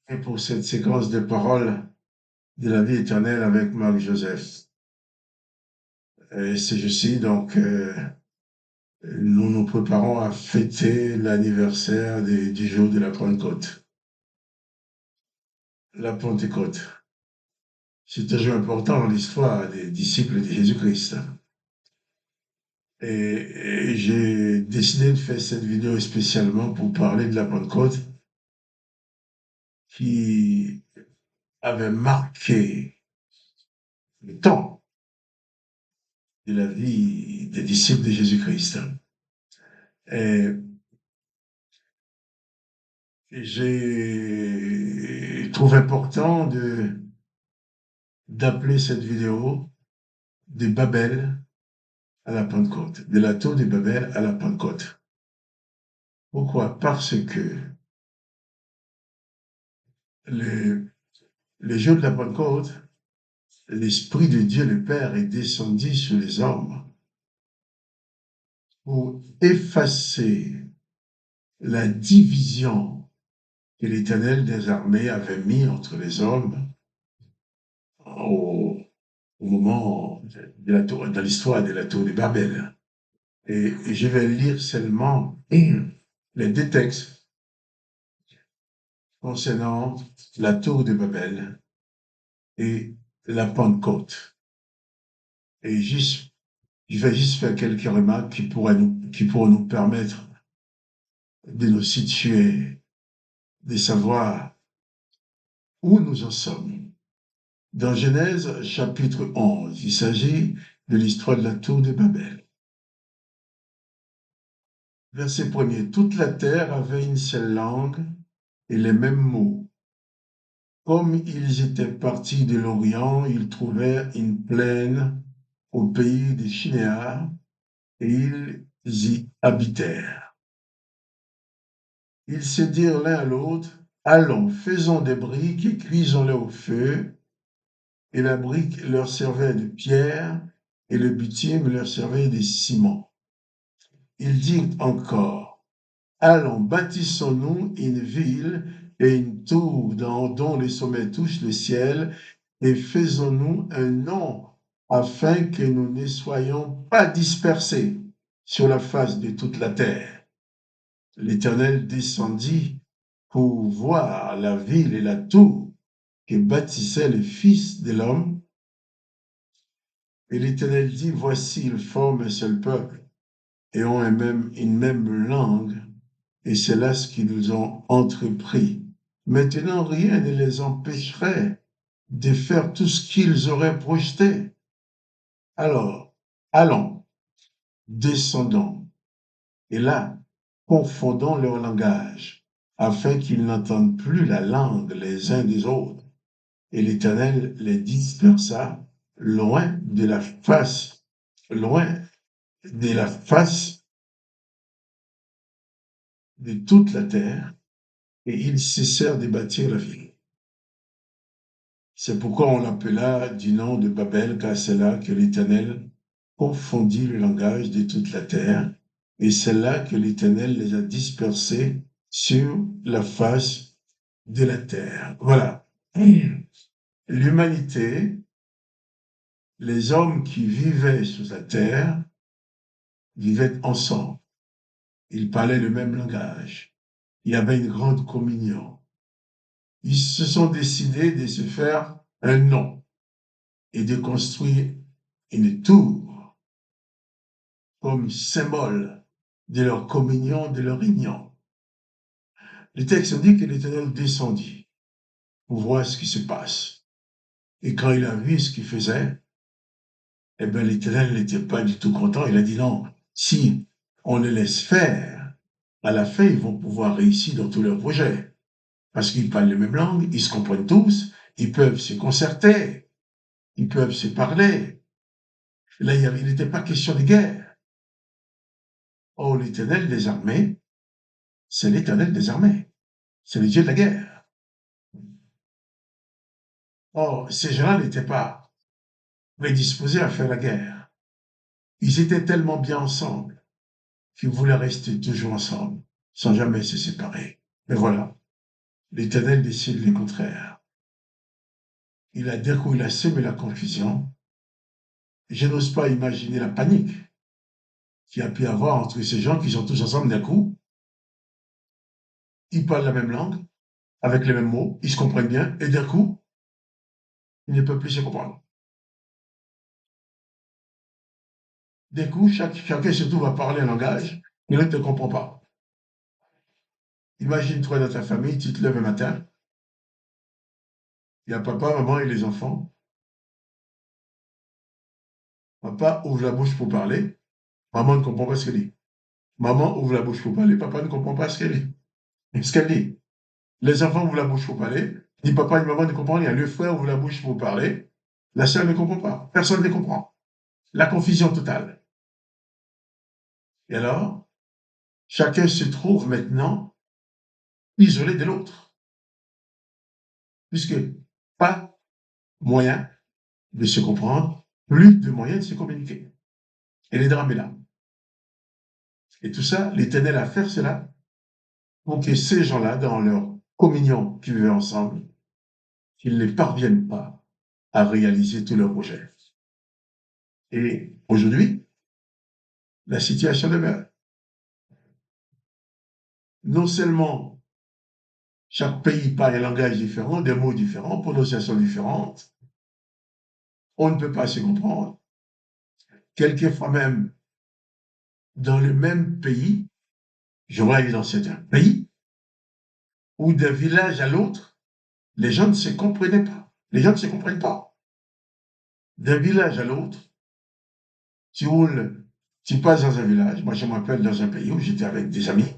Et pour cette séquence de paroles de la vie éternelle avec Marc Joseph. C'est ceci, donc, nous nous préparons à fêter l'anniversaire du jour de la Pentecôte. La Pentecôte, c'est un jour important dans l'histoire des disciples de Jésus-Christ. Et j'ai décidé de faire cette vidéo spécialement pour parler de la Pentecôte qui avait marqué le temps de la vie des disciples de Jésus-Christ. Et j'ai trouvé important d'appeler cette vidéo de Babel à la Pentecôte, de la tour de Babel à la Pentecôte. Pourquoi? Parce que le, le jour de la Pentecôte, l'Esprit de Dieu le Père est descendu sur les hommes pour effacer la division que l'Éternel des armées avait mis entre les hommes au, au moment de la tour, dans l'histoire de la tour de Babel. Et je vais lire seulement les deux textes concernant la tour de Babel et la Pentecôte. Et je vais juste faire quelques remarques qui pourront nous permettre de nous situer, de savoir où nous en sommes. Dans Genèse chapitre 11, il s'agit de l'histoire de la tour de Babel. Verset 1er, toute la terre avait une seule langue et les mêmes mots. Comme ils étaient partis de l'Orient, ils trouvèrent une plaine au pays des Chinéars et ils y habitèrent. Ils se dirent l'un à l'autre, allons, faisons des briques et cuisons-les au feu. Et la brique leur servait de pierre et le bitume leur servait de ciment. Ils dirent encore, allons, bâtissons-nous une ville et une tour dont les sommets touchent le ciel et faisons-nous un nom afin que nous ne soyons pas dispersés sur la face de toute la terre. L'Éternel descendit pour voir la ville et la tour que bâtissaient les fils de l'homme. Et l'Éternel dit, voici, ils forment un seul peuple et ont une même langue, et c'est là ce qu'ils ont entrepris. Maintenant, rien ne les empêcherait de faire tout ce qu'ils auraient projeté. Alors, allons, descendons, et là, confondons leur langage, afin qu'ils n'entendent plus la langue les uns des autres. Et l'Éternel les dispersa loin de la face, loin de la face de toute la terre, et ils cessèrent de bâtir la ville. C'est pourquoi on l'appela du nom de Babel, car c'est là que l'Éternel confondit le langage de toute la terre, et c'est là que l'Éternel les a dispersés sur la face de la terre. Voilà. L'humanité, les hommes qui vivaient sur la terre, vivaient ensemble. Ils parlaient le même langage. Il y avait une grande communion. Ils se sont décidés de se faire un nom et de construire une tour comme symbole de leur communion, de leur union. Le texte dit que l'Éternel descendit pour voir ce qui se passe. Et quand il a vu ce qu'il faisait, eh bien, l'Éternel n'était pas du tout content. Il a dit non, si on les laisse faire, à la fin, ils vont pouvoir réussir dans tous leurs projets. Parce qu'ils parlent la même langue, ils se comprennent tous, ils peuvent se concerter, ils peuvent se parler. Là, il n'était pas question de guerre. Oh, l'Éternel des armées, c'est l'Éternel des armées. C'est le Dieu de la guerre. Or, ces gens-là n'étaient pas prédisposés à faire la guerre. Ils étaient tellement bien ensemble qu'ils voulaient rester toujours ensemble, sans jamais se séparer. Mais voilà, l'Éternel décide le contraire. Il a semé la confusion. Je n'ose pas imaginer la panique qu'il y a pu avoir entre ces gens qui sont tous ensemble d'un coup. Ils parlent la même langue, avec les mêmes mots, ils se comprennent bien, et d'un coup, ils ne peuvent plus se comprendre. D'un coup, chacun se trouve à parler un langage, mais l'autre ne comprend pas. Imagine-toi dans ta famille, tu te lèves un matin, il y a papa, maman et les enfants. Papa ouvre la bouche pour parler, maman ne comprend pas ce qu'elle dit. Maman ouvre la bouche pour parler, papa ne comprend pas ce qu'elle dit. Ce qu'elle dit. Les enfants ouvrent la bouche pour parler, ni papa ni maman ne comprend rien. Le frère ouvre la bouche pour parler, la sœur ne comprend pas. Personne ne comprend. La confusion totale. Et alors, chacun se trouve maintenant isolé de l'autre, puisque pas moyen de se comprendre, plus de moyens de se communiquer. Et le drame est là. Et tout ça, l'Éternel a fait cela pour que ces gens-là, dans leur communion qui vivaient ensemble, qu'ils ne parviennent pas à réaliser tous leurs projets. Et aujourd'hui, la situation demeure. Non seulement chaque pays parle un langage différent, des mots différents, prononciations différentes, on ne peut pas se comprendre. Quelquefois même, dans le même pays, je vois dans certains pays, où d'un village à l'autre, les gens ne se comprenaient pas. Les gens ne se comprennent pas. D'un village à l'autre, tu roules, tu passes dans un village. Moi, je me rappelle dans un pays où j'étais avec des amis.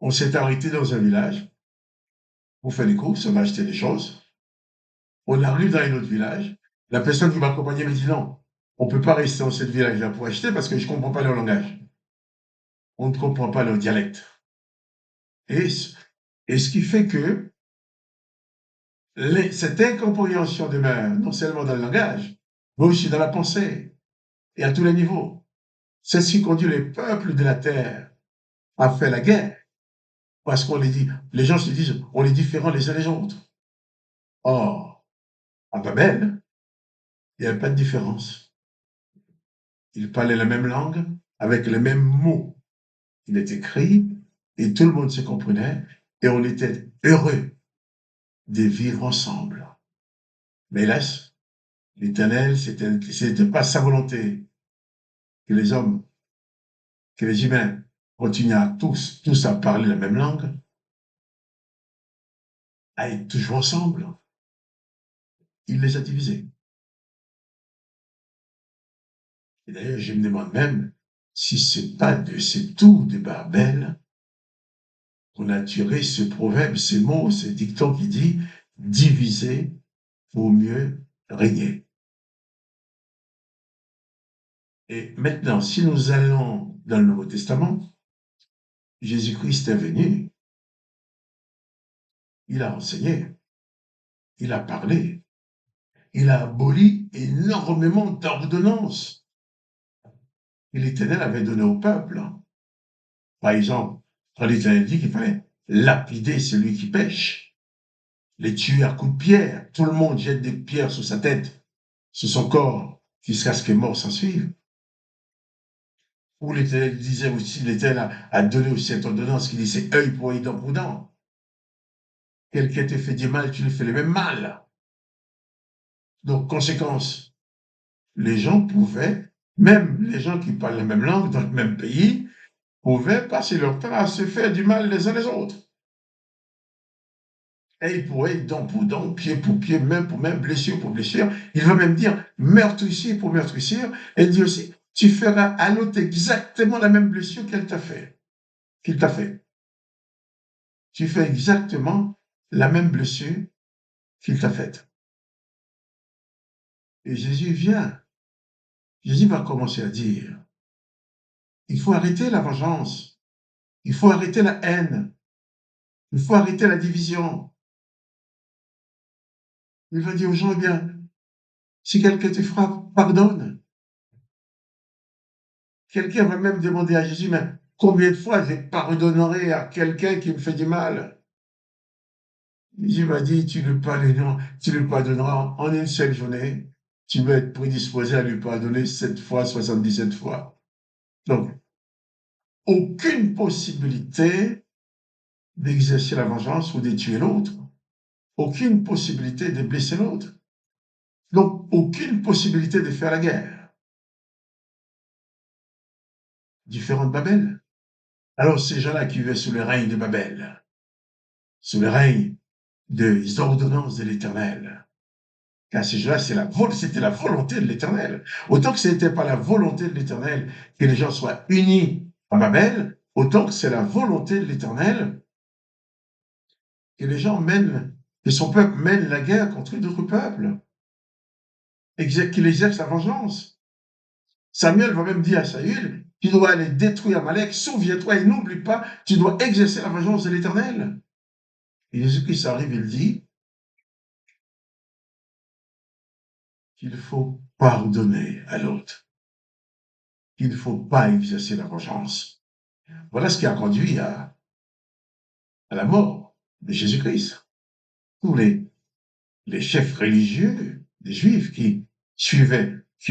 On s'est arrêté dans un village pour faire des courses, on a acheté des choses. On arrive dans un autre village. La personne qui m'accompagnait me dit non, on ne peut pas rester dans ce village-là pour acheter parce que je ne comprends pas leur langage. On ne comprend pas leur dialecte. Et, et ce qui fait que cette incompréhension demeure non seulement dans le langage, mais aussi dans la pensée et à tous les niveaux. C'est ce qui conduit les peuples de la terre à faire la guerre. Parce qu'on les dit, les gens se disent, on est différents les uns des autres. Or, à Babel, il n'y avait pas de différence. Ils parlaient la même langue, avec les mêmes mots. Il est écrit, et tout le monde se comprenait, et on était heureux de vivre ensemble. Mais hélas, l'Éternel, c'était pas sa volonté que les hommes, que les humains continuent à tous à parler la même langue, à être toujours ensemble. Il les a divisés. Et d'ailleurs, je me demande même si c'est tout de Babel qu'on a tiré ce proverbe, ces mots, ce dicton qui dit diviser pour mieux régner. Et maintenant, si nous allons dans le Nouveau Testament, Jésus-Christ est venu, il a enseigné, il a parlé, il a aboli énormément d'ordonnances que l'Éternel avait données au peuple. Par exemple, quand l'Éternel dit qu'il fallait lapider celui qui pêche, les tuer à coups de pierre, tout le monde jette des pierres sur sa tête, sur son corps, jusqu'à ce que mort s'en suive. Ou l'Éternel disait aussi, l'Éternel a donné aussi cette ordonnance qui dit c'est œil pour œil, dent pour dent. Quelqu'un te fait du mal, tu lui fais le même mal. Donc, conséquence, les gens pouvaient, même les gens qui parlent la même langue dans le même pays, pouvaient passer leur temps à se faire du mal les uns les autres. Œil pour œil, dent pour dent, pied pour pied, main pour main, blessure pour blessure. Il va même dire meurtrissure pour meurtrissure. Et il dit aussi, tu feras à l'autre exactement la même blessure qu'elle t'a fait, qu'il t'a fait. Tu fais exactement la même blessure qu'il t'a faite. Et Jésus vient. Jésus va commencer à dire, il faut arrêter la vengeance. Il faut arrêter la haine. Il faut arrêter la division. Il va dire aux gens, eh bien, si quelqu'un te frappe, pardonne. Quelqu'un va même demander à Jésus, mais combien de fois je pardonnerai à quelqu'un qui me fait du mal? Jésus m'a dit, tu lui pardonneras en une seule journée, tu vas être prédisposé à lui pardonner 7 fois, 77 fois. Donc, aucune possibilité d'exercer la vengeance ou de tuer l'autre. Aucune possibilité de blesser l'autre. Donc, aucune possibilité de faire la guerre. Différent de Babel. Alors, ces gens-là qui vivaient sous le règne de Babel, sous le règne des ordonnances de l'Éternel, car ces gens-là, c'était la volonté de l'Éternel. Autant que ce n'était pas la volonté de l'Éternel que les gens soient unis à Babel, autant que c'est la volonté de l'Éternel que les gens mènent, que son peuple mène la guerre contre d'autres peuples, qu'il exerce la vengeance. Samuel va même dire à Saül, tu dois aller détruire Amalek, souviens-toi et n'oublie pas, tu dois exercer la vengeance de l'Éternel. Et Jésus-Christ arrive, il dit qu'il faut pardonner à l'autre, qu'il ne faut pas exercer la vengeance. Voilà ce qui a conduit à la mort de Jésus-Christ. Tous les chefs religieux des Juifs qui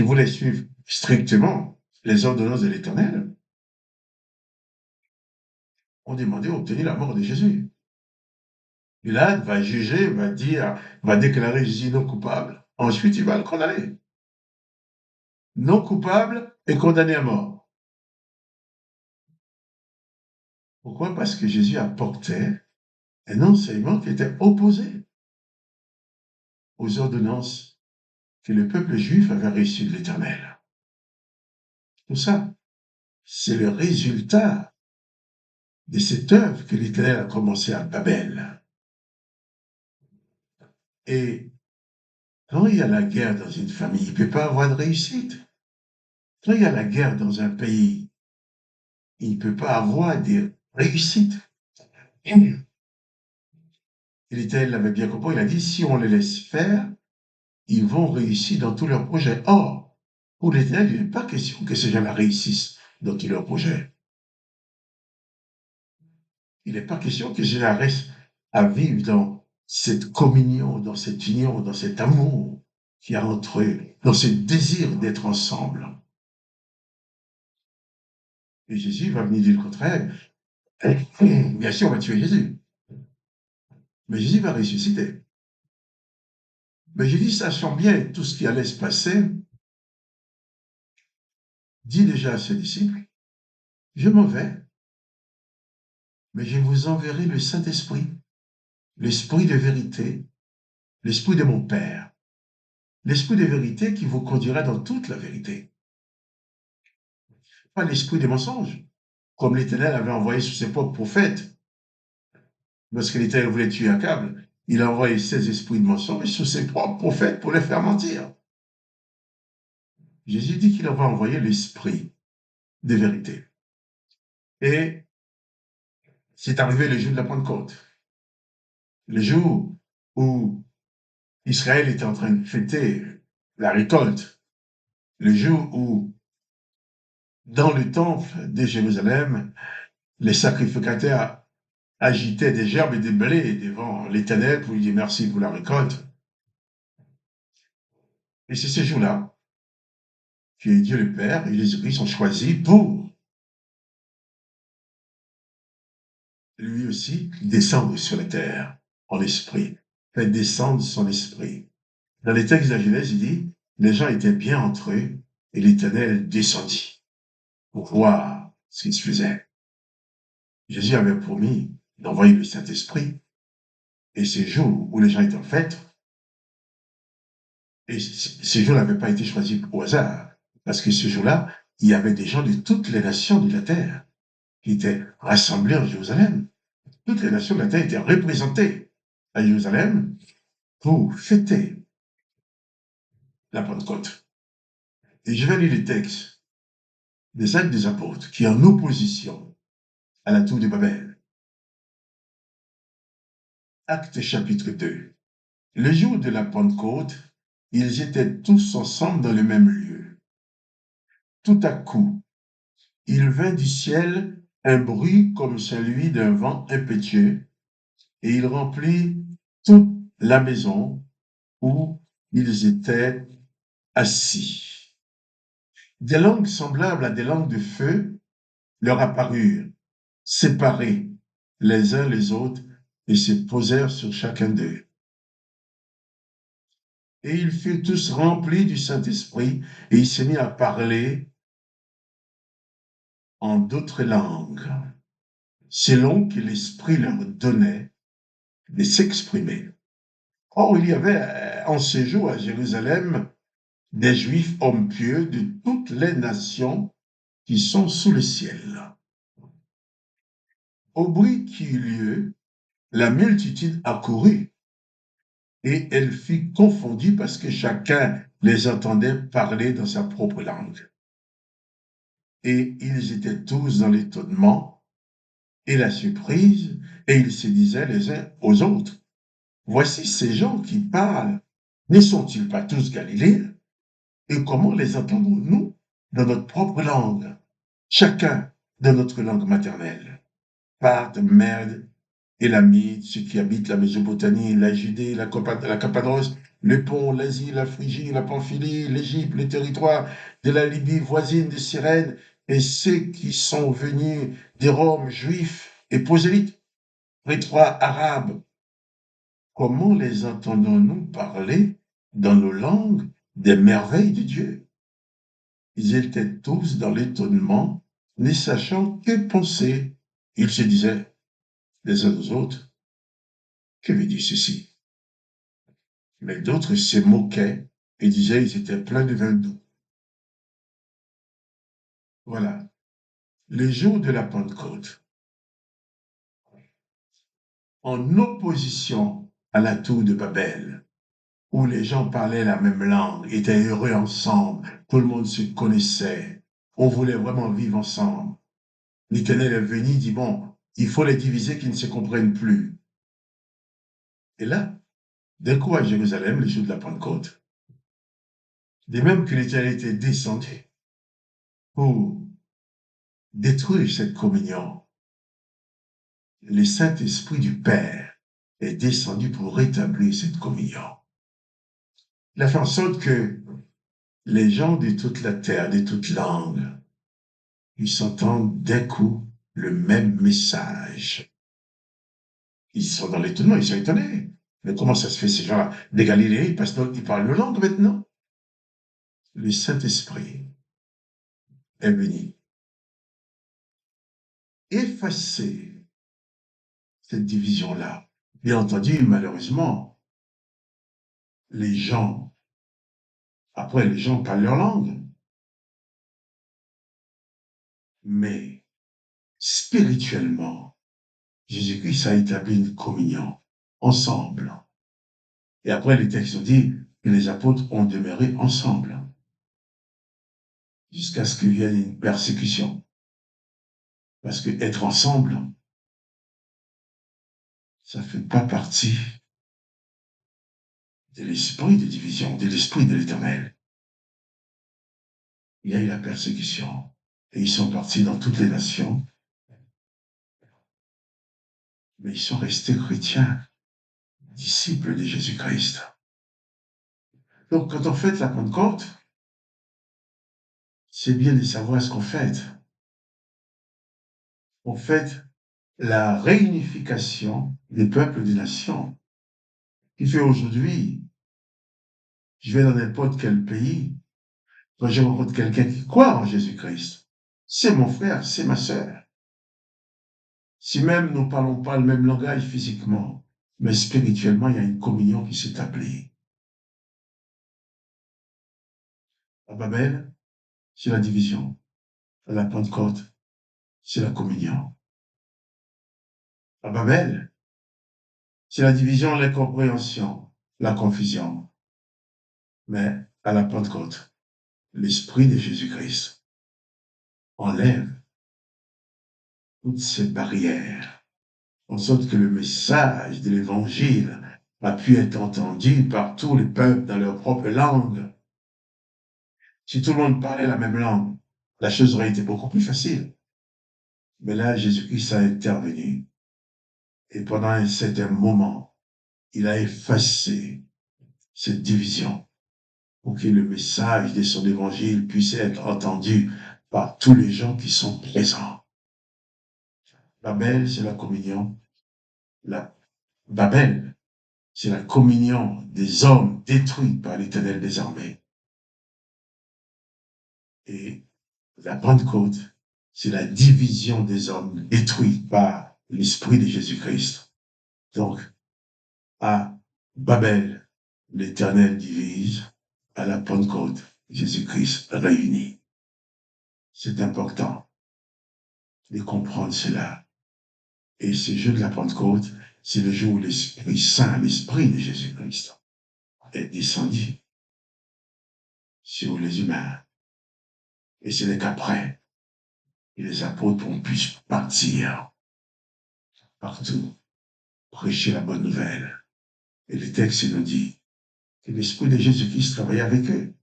voulaient suivre strictement les ordonnances de l'Éternel, ont demandé à obtenir la mort de Jésus. Pilate va juger, va déclarer Jésus non coupable. Ensuite, il va le condamner. Non coupable et condamné à mort. Pourquoi? Parce que Jésus apportait un enseignement qui était opposé aux ordonnances que le peuple juif avait reçues de l'Éternel. Tout ça, c'est le résultat de cette œuvre que l'Éternel a commencé à Babel. Et quand il y a la guerre dans une famille, il ne peut pas avoir de réussite. Quand il y a la guerre dans un pays, il ne peut pas avoir de réussite. Et l'Éternel l'avait bien compris, il a dit, si on les laisse faire, ils vont réussir dans tous leurs projets. Or, pour l'Éternel, il n'est pas question que ces gens-là réussissent dans tous leurs projets. Il n'est pas question que ces gens restent à vivre dans cette communion, dans cette union, dans cet amour qu'il y a entre eux, dans ce désir d'être ensemble. Et Jésus va venir dire le contraire. Bien sûr, on va tuer Jésus. Mais Jésus va ressusciter. Mais Jésus, sachant bien tout ce qui allait se passer, dit déjà à ses disciples, je m'en vais, mais je vous enverrai le Saint-Esprit, l'Esprit de vérité, l'Esprit de mon Père, l'Esprit de vérité qui vous conduira dans toute la vérité. Pas l'Esprit des mensonges, comme l'Éternel avait envoyé sur ses propres prophètes. Lorsque l'Éternel voulait tuer Akab, il a envoyé ses esprits de mensonges sur ses propres prophètes pour les faire mentir. Jésus dit qu'il va envoyer l'Esprit de vérité. Et c'est arrivé le jour de la Pentecôte, le jour où Israël était en train de fêter la récolte, le jour où, dans le temple de Jérusalem, les sacrificateurs agitaient des gerbes et des blés devant l'Éternel pour lui dire merci pour la récolte. Et c'est ce jour-là que Dieu le Père et Jésus-Christ sont choisis pour lui aussi descendre sur la terre en esprit, faire descendre son esprit. Dans les textes de la Genèse, il dit, les gens étaient bien entre eux et l'Éternel descendit pour voir ce qui se faisait. Jésus avait promis d'envoyer le Saint-Esprit. Et ces jours où les gens étaient en fête, et ces jours n'avaient pas été choisis au hasard, parce que ce jour-là, il y avait des gens de toutes les nations de la terre qui étaient rassemblés en Jérusalem. Toutes les nations de la terre étaient représentées à Jérusalem pour fêter la Pentecôte. Et je vais lire les textes des Actes des Apôtres qui est en opposition à la tour de Babel. Actes chapitre 2. Le jour de la Pentecôte, ils étaient tous ensemble dans le même lieu. Tout à coup, il vint du ciel un bruit comme celui d'un vent impétueux, et il remplit toute la maison où ils étaient assis. Des langues semblables à des langues de feu leur apparurent, séparées les uns les autres, et se posèrent sur chacun d'eux. Et ils furent tous remplis du Saint-Esprit, et ils se mirent à parler en d'autres langues, selon que l'Esprit leur donnait de s'exprimer. Or, il y avait en séjour à Jérusalem des Juifs hommes pieux de toutes les nations qui sont sous le ciel. Au bruit qui eut lieu, la multitude accourut et elle fut confondue parce que chacun les entendait parler dans sa propre langue. Et ils étaient tous dans l'étonnement et la surprise, et ils se disaient les uns aux autres, voici ces gens qui parlent, ne sont-ils pas tous Galiléens? Et comment les entendons-nous dans notre propre langue, chacun dans notre langue maternelle? Parthes, Mède, Élamite, ceux qui habitent la Mésopotamie, la Judée, la Cappadoce, le Pont, l'Asie, la Phrygie, la Pamphylie, l'Égypte, les territoires de la Libye voisine de Cyrène, et ceux qui sont venus de Rome, juifs et prosélytes, prétoires arabes. Comment les entendons-nous parler dans nos langues des merveilles de Dieu? Ils étaient tous dans l'étonnement, ne sachant que penser. Ils se disaient les uns aux autres, que veut dire ceci? Mais d'autres se moquaient et disaient qu'ils étaient pleins de vin doux. Voilà. Le jour de la Pentecôte, en opposition à la tour de Babel, où les gens parlaient la même langue, étaient heureux ensemble, tout le monde se connaissait, on voulait vraiment vivre ensemble. L'Éternel est venu, dit, bon, il faut les diviser qui ne se comprennent plus. Et là, d'un coup à Jérusalem, le jour de la Pentecôte, de même que l'Éternel était descendu pour détruire cette communion, le Saint-Esprit du Père est descendu pour rétablir cette communion. Il a fait en sorte que les gens de toute la terre, de toute langue, ils entendent d'un coup le même message. Ils sont dans l'étonnement, ils sont étonnés. Mais comment ça se fait, ces gens-là? Des Galiléens, ils parlent nos langues maintenant. Le Saint-Esprit est venu effacer cette division-là. Bien entendu, malheureusement, les gens, après, les gens parlent leur langue. Mais spirituellement, Jésus-Christ a établi une communion ensemble. Et après, les textes dit que les apôtres ont demeuré ensemble jusqu'à ce qu'il vienne une persécution. Parce que être ensemble, ça ne fait pas partie de l'esprit de division, de l'esprit de l'Éternel. Il y a eu la persécution. Et ils sont partis dans toutes les nations. Mais ils sont restés chrétiens, disciples de Jésus-Christ. Donc, quand on fête la Pentecôte, c'est bien de savoir ce qu'on fête. On fête la réunification des peuples des nations. Qui fait aujourd'hui, je vais dans n'importe quel pays, quand je rencontre quelqu'un qui croit en Jésus-Christ, c'est mon frère, c'est ma sœur. Si même nous ne parlons pas le même langage physiquement, mais spirituellement, il y a une communion qui s'établit. À Babel, c'est la division. À la Pentecôte, c'est la communion. À Babel, c'est la division, l'incompréhension, la confusion. Mais à la Pentecôte, l'Esprit de Jésus-Christ enlève toutes ces barrières, en sorte que le message de l'Évangile a pu être entendu par tous les peuples dans leur propre langue. Si tout le monde parlait la même langue, la chose aurait été beaucoup plus facile. Mais là, Jésus-Christ a intervenu. Et pendant un certain moment, il a effacé cette division pour que le message de son évangile puisse être entendu par tous les gens qui sont présents. Babel, c'est la communion. Babel, c'est la communion des hommes détruits par l'Éternel des armées. Et la Pentecôte, c'est la division des hommes détruits par l'Esprit de Jésus-Christ. Donc, à Babel, l'Éternel divise, à la Pentecôte, Jésus-Christ réunit. C'est important de comprendre cela. Et ce jour de la Pentecôte, c'est le jour où l'Esprit Saint, l'Esprit de Jésus-Christ, est descendu sur les humains. Et ce n'est qu'après que les apôtres ont pu partir partout, prêcher la bonne nouvelle. Et le texte nous dit que l'Esprit de Jésus-Christ travaillait avec eux.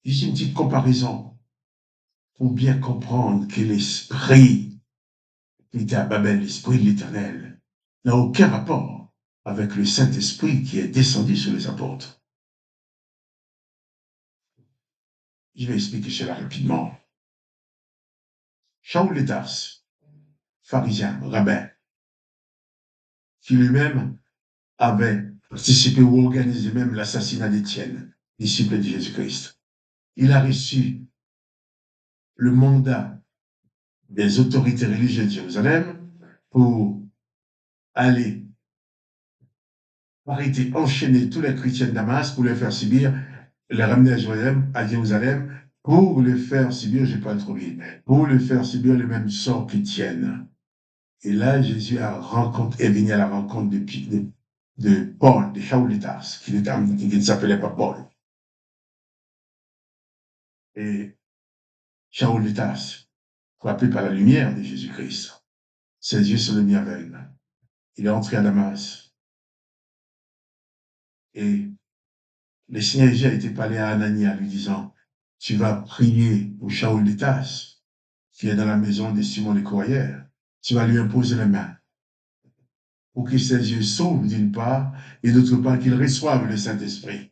Ici, une petite comparaison pour bien comprendre que l'Esprit qui était à Babel, l'Esprit de l'Éternel, n'a aucun rapport avec le Saint-Esprit qui est descendu sur les apôtres. Je vais expliquer cela rapidement. Shaul de Tarse, pharisien, rabbin, qui lui-même avait participé ou organisé même l'assassinat d'Étienne, disciple de Jésus-Christ. Il a reçu le mandat des autorités religieuses de Jérusalem pour aller arrêter, enchaîner tous les chrétiens de Damas pour les faire subir, les ramener à Jérusalem pour les faire subir, je ne vais pas trop vite, pour les faire subir le même sort qu'Étienne. Et là, Jésus est venu à la rencontre de Paul, de Shaul de Tarse, qui ne s'appelait pas Paul. Et Shaul de Tarse, frappé par la lumière de Jésus-Christ, ses yeux sont devenus aveugles. Il est entré à Damas. Et le Seigneur Jésus a été parlé à Anania, lui disant, tu vas prier pour Shaul de Tarse, qui est dans la maison de Simon le Courrière. Tu vas lui imposer les mains pour que ses yeux s'ouvrent d'une part, et d'autre part qu'il reçoive le Saint-Esprit.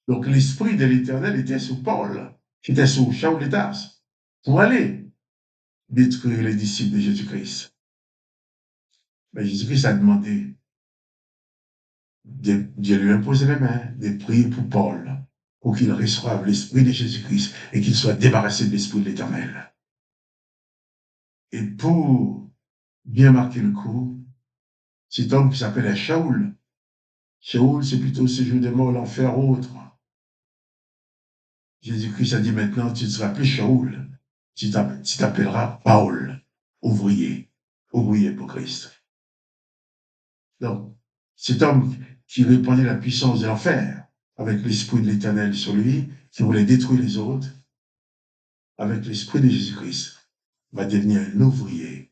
Donc l'Esprit de l'Éternel était sur Paul, qui était sur Shaul de Tarse, pour aller détruire les disciples de Jésus-Christ. Mais Jésus-Christ a demandé de lui imposer les mains, de prier pour Paul, pour qu'il reçoive l'Esprit de Jésus-Christ et qu'il soit débarrassé de l'Esprit de l'Éternel. Et pour bien marquer le coup, cet homme qui s'appelait Shaul, c'est plutôt séjour de mort, l'enfer ou autre. Jésus-Christ a dit maintenant, tu ne seras plus Shaul, tu t'appelleras Paul, ouvrier pour Christ. Donc, cet homme qui répandait la puissance de l'enfer avec l'Esprit de l'Éternel sur lui, qui voulait détruire les autres, avec l'Esprit de Jésus-Christ, va devenir un ouvrier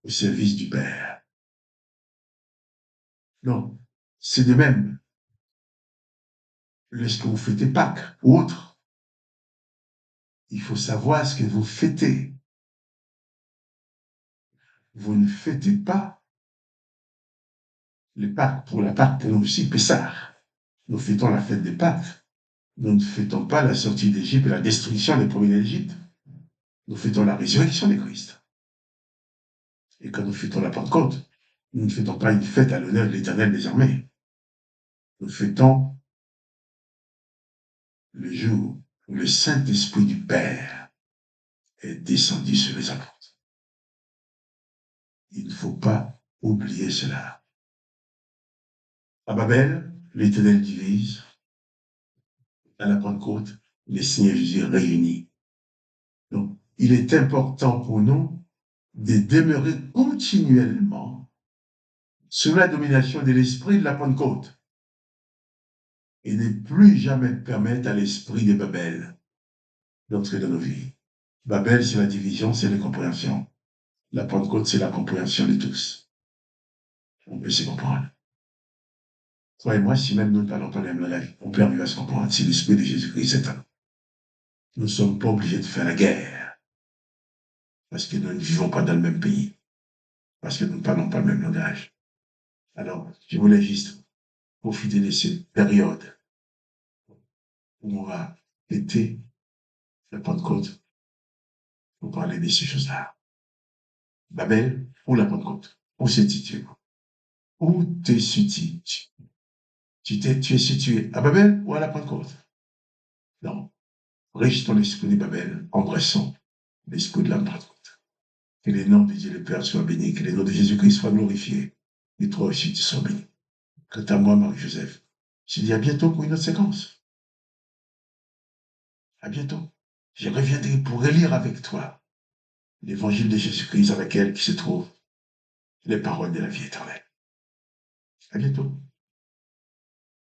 au service du Père. Donc, c'est de même, lorsque vous fêtez Pâques ou autre, il faut savoir ce que vous fêtez. Vous ne fêtez pas les Pâques. Pour la Pâque, pour nous aussi, Pessah. Nous fêtons la fête des Pâques. Nous ne fêtons pas la sortie d'Égypte et la destruction des premiers d'Égypte. Nous fêtons la résurrection de Christ. Et quand nous fêtons la Pentecôte, nous ne fêtons pas une fête à l'honneur de l'Éternel des armées. Nous fêtons le jour où le Saint-Esprit du Père est descendu sur les apôtres. Il ne faut pas oublier cela. À Babel, l'Éternel divise. À la Pentecôte, le Seigneur Jésus réunit. Donc, il est important pour nous de demeurer continuellement sous la domination de l'esprit de la Pentecôte et ne plus jamais permettre à l'esprit de Babel d'entrer dans nos vies. Babel, c'est la division, c'est l'incompréhension. La Pentecôte, c'est la compréhension de tous. On peut se comprendre. Toi et moi, si même nous ne parlons pas le même langage, on peut arriver à se comprendre si l'esprit de Jésus-Christ est en nous. Nous ne sommes pas obligés de faire la guerre parce que nous ne vivons pas dans le même pays, parce que nous ne parlons pas le même langage. Alors, je voulais juste profiter de cette période où on va fêter la Pentecôte pour parler de ces choses-là. Babel ou la Pentecôte? Où se situe? Où te situes? Tu es situé à Babel ou à la Pentecôte? Non. Riche dans l'esprit de Babel, embrassant l'esprit de la Pentecôte. Que le nom de Dieu le Père soit béni, que le nom de Jésus-Christ soit glorifié. Et toi aussi, tu sois béni. Quant à moi, Marie-Joseph, je dis à bientôt pour une autre séquence. À bientôt. Je reviendrai pour relire avec toi l'évangile de Jésus-Christ avec elle qui se trouve les paroles de la vie éternelle. À bientôt.